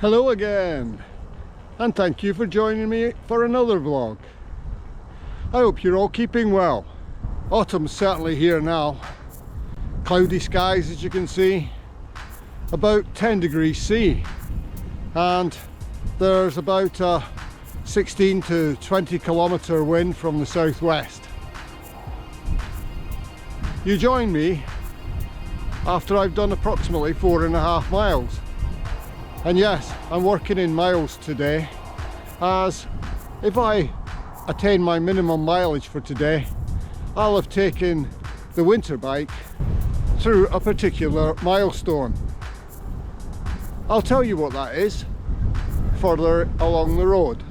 Hello again, and thank you for joining me for another vlog. I hope you're all keeping well. Autumn's certainly here now. Cloudy skies, as you can see, about 10 degrees C, and there's about a 16 to 20 kilometre wind from the southwest. You join me after I've done approximately 4.5 miles. And yes, I'm working in miles today, as if I attain my minimum mileage for today, I'll have taken the winter bike through a particular milestone. I'll tell you what that is further along the road.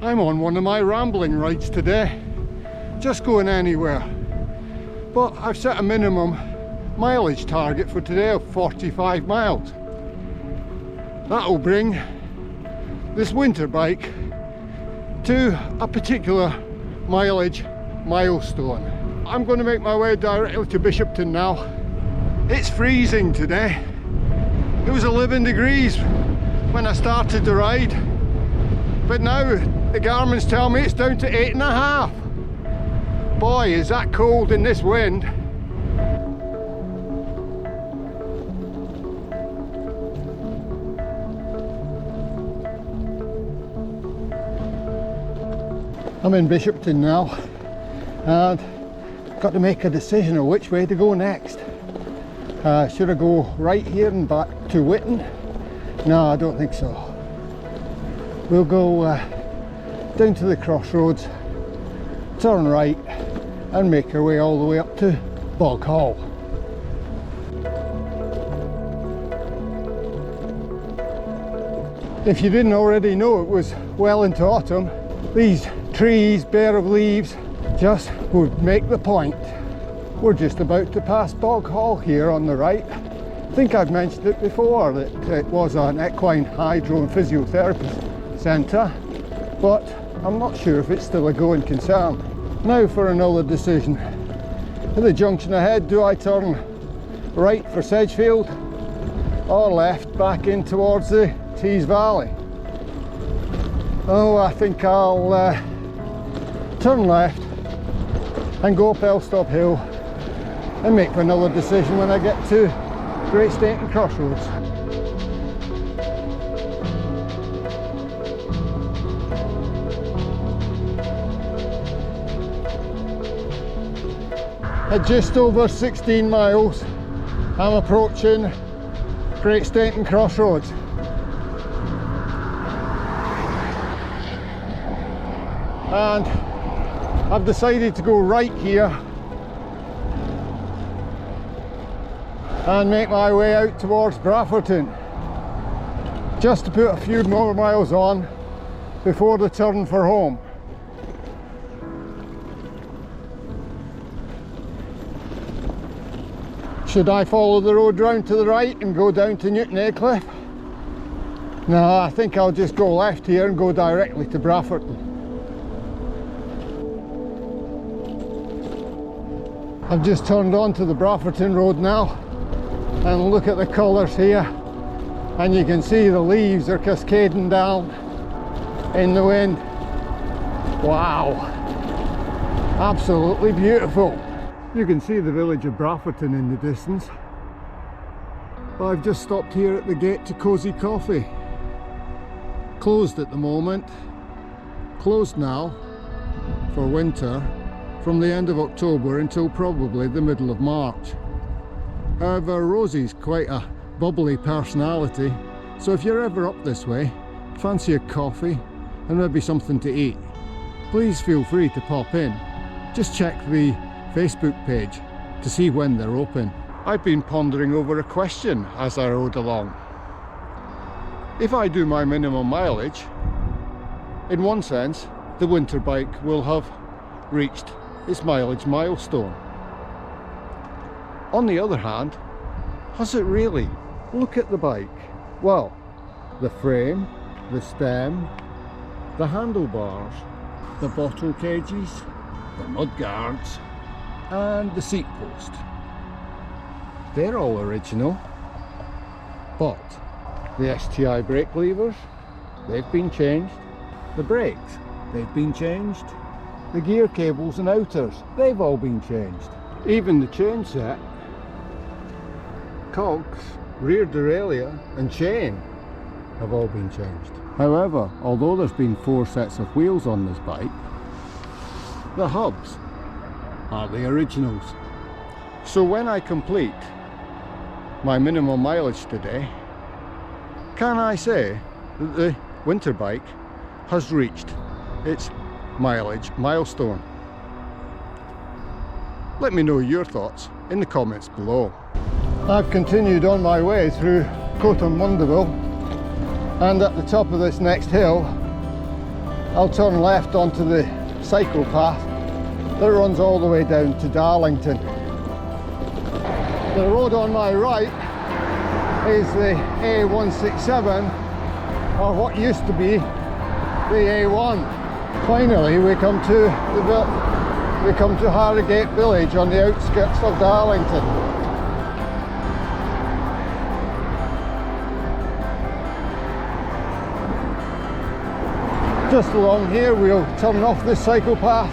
I'm on one of my rambling rides today, just going anywhere, but I've set a minimum mileage target for today of 45 miles. That'll bring this winter bike to a particular mileage milestone. I'm going to make my way directly to Bishopthorpe now. It's freezing today. It was 11 degrees when I started the ride, but now the Garmin's tell me it's down to 8.5. Boy, is that cold in this wind. I'm in Bishopthorpe now, and got to make a decision of which way to go next. Should I go right here and back to Witten? No, I don't think so. We'll go down to the crossroads, turn right, and make our way all the way up to Bog Hall. If you didn't already know, it was well into autumn. These trees bare of leaves just would make the point. We're just about to pass Bog Hall here on the right. I think I've mentioned it before that it was an equine hydro and physiotherapy centre, but I'm not sure if it's still a going concern. Now for another decision. At the junction ahead, do I turn right for Sedgefield or left back in towards the Tees Valley? Oh, I think I'll turn left and go up Elstop Hill and make another decision when I get to Great Stainton Crossroads. At just over 16 miles, I'm approaching Great Stainton Crossroads. And I've decided to go right here and make my way out towards Brafferton, just to put a few more miles on before the turn for home. Should I follow the road round to the right and go down to Newton Aycliffe? No, I think I'll just go left here and go directly to Brafferton. I've just turned onto the Brafferton road now, and look at the colours here, and you can see the leaves are cascading down in the wind. Wow, absolutely beautiful. You can see the village of Brafferton in the distance. I've just stopped here at the gate to Cosy Coffee. Closed at the moment, closed now for winter from the end of October until probably the middle of March. However, Rosie's quite a bubbly personality, so if you're ever up this way, fancy a coffee and maybe something to eat, please feel free to pop in. Just check the Facebook page to see when they're open. I've been pondering over a question as I rode along. If I do my minimum mileage, in one sense, the winter bike will have reached its mileage milestone. On the other hand, has it really? Look at the bike. Well, the frame, the stem, the handlebars, the bottle cages, the mud guards and the seat post. They're all original, but the STI brake levers, they've been changed. The brakes, they've been changed. The gear cables and outers, they've all been changed. Even the chain set, cogs, rear derailleur and chain have all been changed. However, although there's been 4 sets of wheels on this bike, the hubs are the originals. So when I complete my minimum mileage today, can I say that the winter bike has reached its mileage milestone? Let me know your thoughts in the comments below. I've continued on my way through Coton-Mundeville, and at the top of this next hill I'll turn left onto the cycle path that runs all the way down to Darlington. The road on my right is the A167, or what used to be the A1. Finally we come to Harrogate village on the outskirts of Darlington. Just along here we'll turn off this cycle path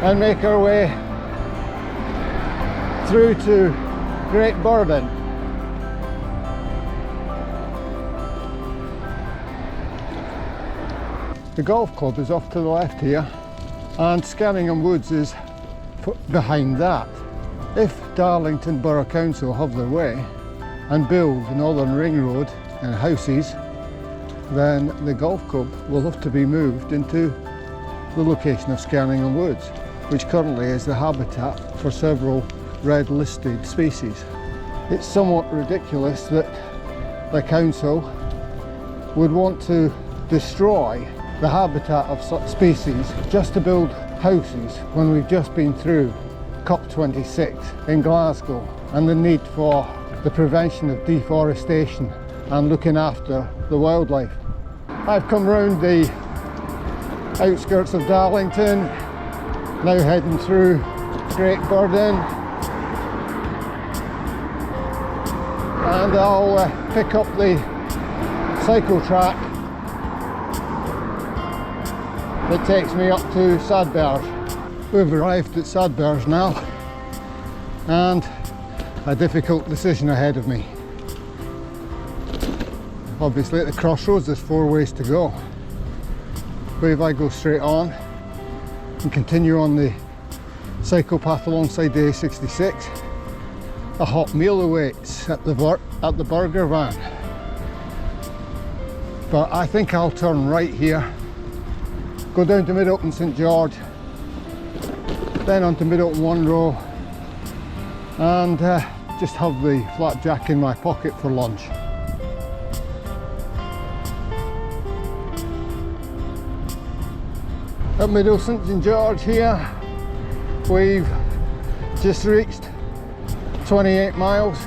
and make our way through to Great Burden. The golf club is off to the left here, and Scanningham Woods is behind that. If Darlington Borough Council have their way and build the Northern Ring Road and houses, then the golf club will have to be moved into the location of Scanningham Woods, which currently is the habitat for several red listed species. It's somewhat ridiculous that the council would want to destroy the habitat of such species just to build houses when we've just been through COP26 in Glasgow and the need for the prevention of deforestation and looking after the wildlife. I've come round the outskirts of Darlington, now heading through Great Burden, and I'll pick up the cycle track that takes me up to Sadberge. We've arrived at Sadberge now, and a difficult decision ahead of me. Obviously at the crossroads there's 4 ways to go, but if I go straight on and continue on the cycle path alongside the A66, a hot meal awaits at the burger van. But I think I'll turn right here, go down to Middleton St George, then onto Middleton One Row, and just have the flapjack in my pocket for lunch. At Middleton St George here, we've just reached 28 miles.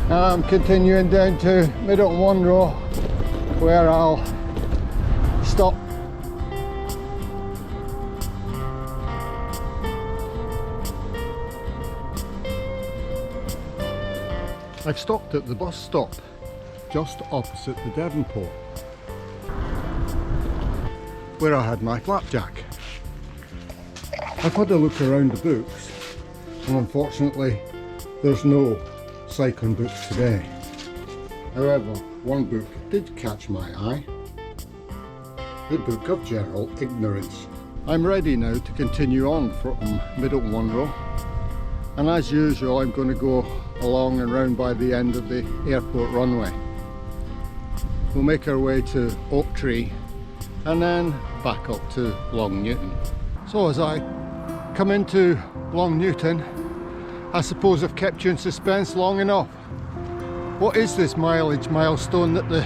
Now I'm continuing down to Middleton One Row, where I'll stop. I've stopped at the bus stop just opposite the Devonport, where I had my flapjack. I've had a look around the books, and unfortunately there's no cycling books today. However, one book did catch my eye, the Book of General Ignorance. I'm ready now to continue on from Middleton One Row, and as usual I'm going to go along and round by the end of the airport runway. We'll make our way to Oak Tree and then back up to Long Newton. So as I come into Long Newton, I suppose I've kept you in suspense long enough. What is this mileage milestone that the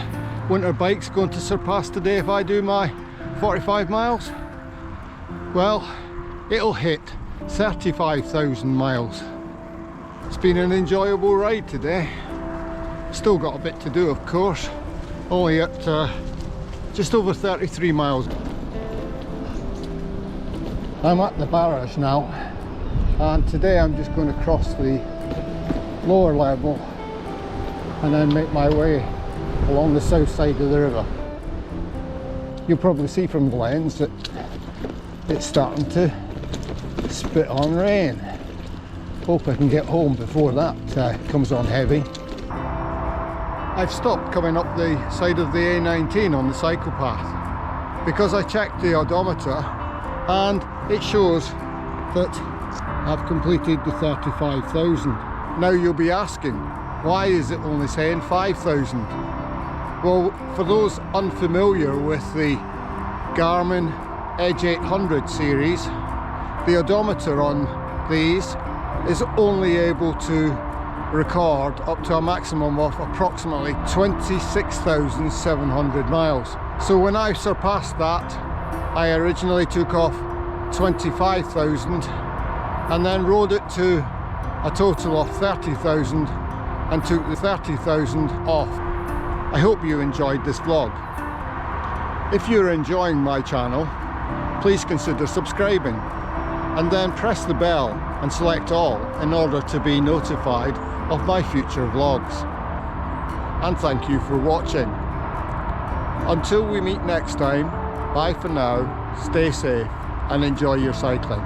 winter bike's going to surpass today if I do my 45 miles? Well, it'll hit 35,000 miles. It's been an enjoyable ride today. Still got a bit to do, of course, only at just over 33 miles. I'm at the barrage now, and today I'm just going to cross the lower level and then make my way along the south side of the river. You'll probably see from the lens that it's starting to spit on rain. Hope I can get home before that comes on heavy. I've stopped coming up the side of the A19 on the cycle path because I checked the odometer and it shows that I've completed the 35,000. Now you'll be asking, why is it only saying 5,000? Well, for those unfamiliar with the Garmin Edge 800 series, the odometer on these is only able to record up to a maximum of approximately 26,700 miles. So when I surpassed that, I originally took off 25,000 and then rode it to a total of 30,000 and took the 30,000 off. I hope you enjoyed this vlog. If you're enjoying my channel, please consider subscribing and then press the bell and select all in order to be notified of my future vlogs. And thank you for watching. Until we meet next time, bye for now, stay safe and enjoy your cycling.